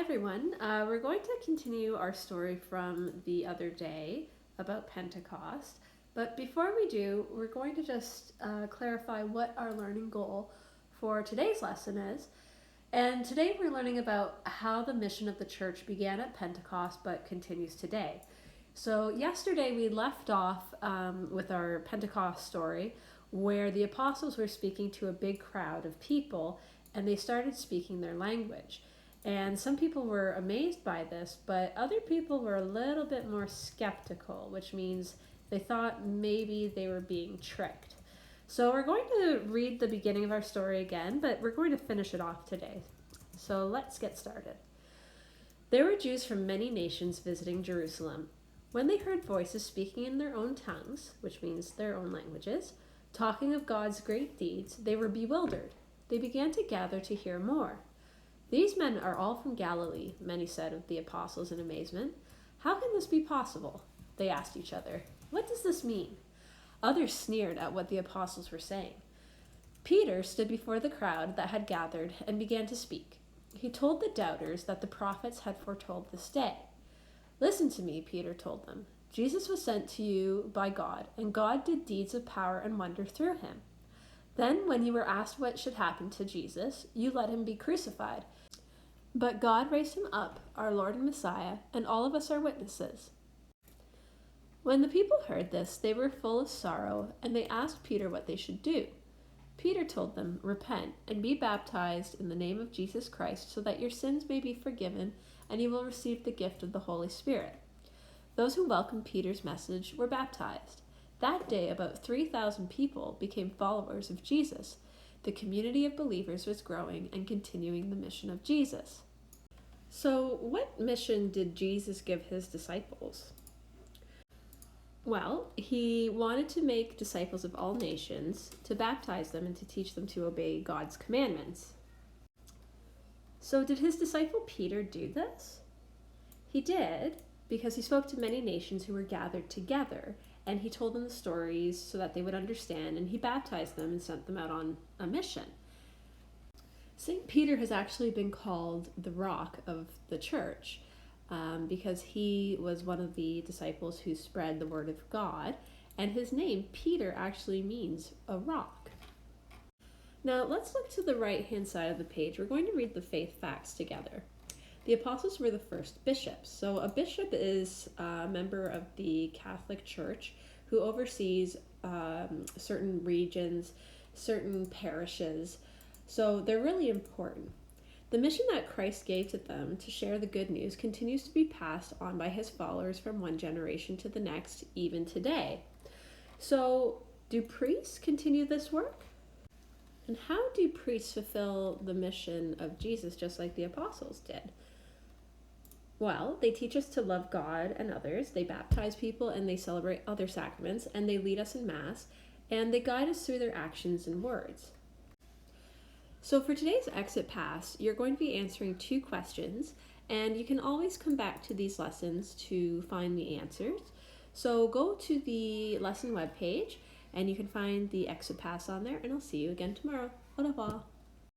everyone. We're going to continue our story from the other day about Pentecost. But before we do, we're going to just clarify what our learning goal for today's lesson is. And today we're learning about how the mission of the church began at Pentecost but continues today. So yesterday we left off with our Pentecost story where the apostles were speaking to a big crowd of people and they started speaking their language. And some people were amazed by this, but other people were a little bit more skeptical, which means they thought maybe they were being tricked. So we're going to read the beginning of our story again, but we're going to finish it off today. So let's get started. There were Jews from many nations visiting Jerusalem. When they heard voices speaking in their own tongues, which means their own languages, talking of God's great deeds, they were bewildered. They began to gather to hear more. "These men are all from Galilee," many said of the apostles in amazement. "How can this be possible?" They asked each other. "What does this mean?" Others sneered at what the apostles were saying. Peter stood before the crowd that had gathered and began to speak. He told the doubters that the prophets had foretold this day. "Listen to me," Peter told them. "Jesus was sent to you by God, and God did deeds of power and wonder through him. Then, when you were asked what should happen to Jesus, you let him be crucified. But God raised him up, our Lord and Messiah, and all of us are witnesses." When the people heard this, they were full of sorrow, and they asked Peter what they should do. Peter told them, "Repent and be baptized in the name of Jesus Christ, so that your sins may be forgiven, and you will receive the gift of the Holy Spirit." Those who welcomed Peter's message were baptized. That day, about 3,000 people became followers of Jesus. The community of believers was growing and continuing the mission of Jesus. So, what mission did Jesus give his disciples? Well, he wanted to make disciples of all nations, to baptize them, and to teach them to obey God's commandments. So, did his disciple Peter do this? He did, because he spoke to many nations who were gathered together, and he told them the stories so that they would understand, and he baptized them and sent them out on a mission. St. Peter has actually been called the rock of the church because he was one of the disciples who spread the word of God, and his name, Peter, actually means a rock. Now, let's look to the right-hand side of the page. We're going to read the faith facts together. The apostles were the first bishops. So a bishop is a member of the Catholic Church who oversees certain regions, certain parishes. So they're really important. The mission that Christ gave to them to share the good news continues to be passed on by his followers from one generation to the next, even today. So do priests continue this work? And how do priests fulfill the mission of Jesus just like the apostles did? Well, they teach us to love God and others, they baptize people, and they celebrate other sacraments, and they lead us in Mass, and they guide us through their actions and words. So for today's Exit Pass, you're going to be answering 2 questions, and you can always come back to these lessons to find the answers. So go to the lesson webpage, and you can find the Exit Pass on there, and I'll see you again tomorrow. Au revoir.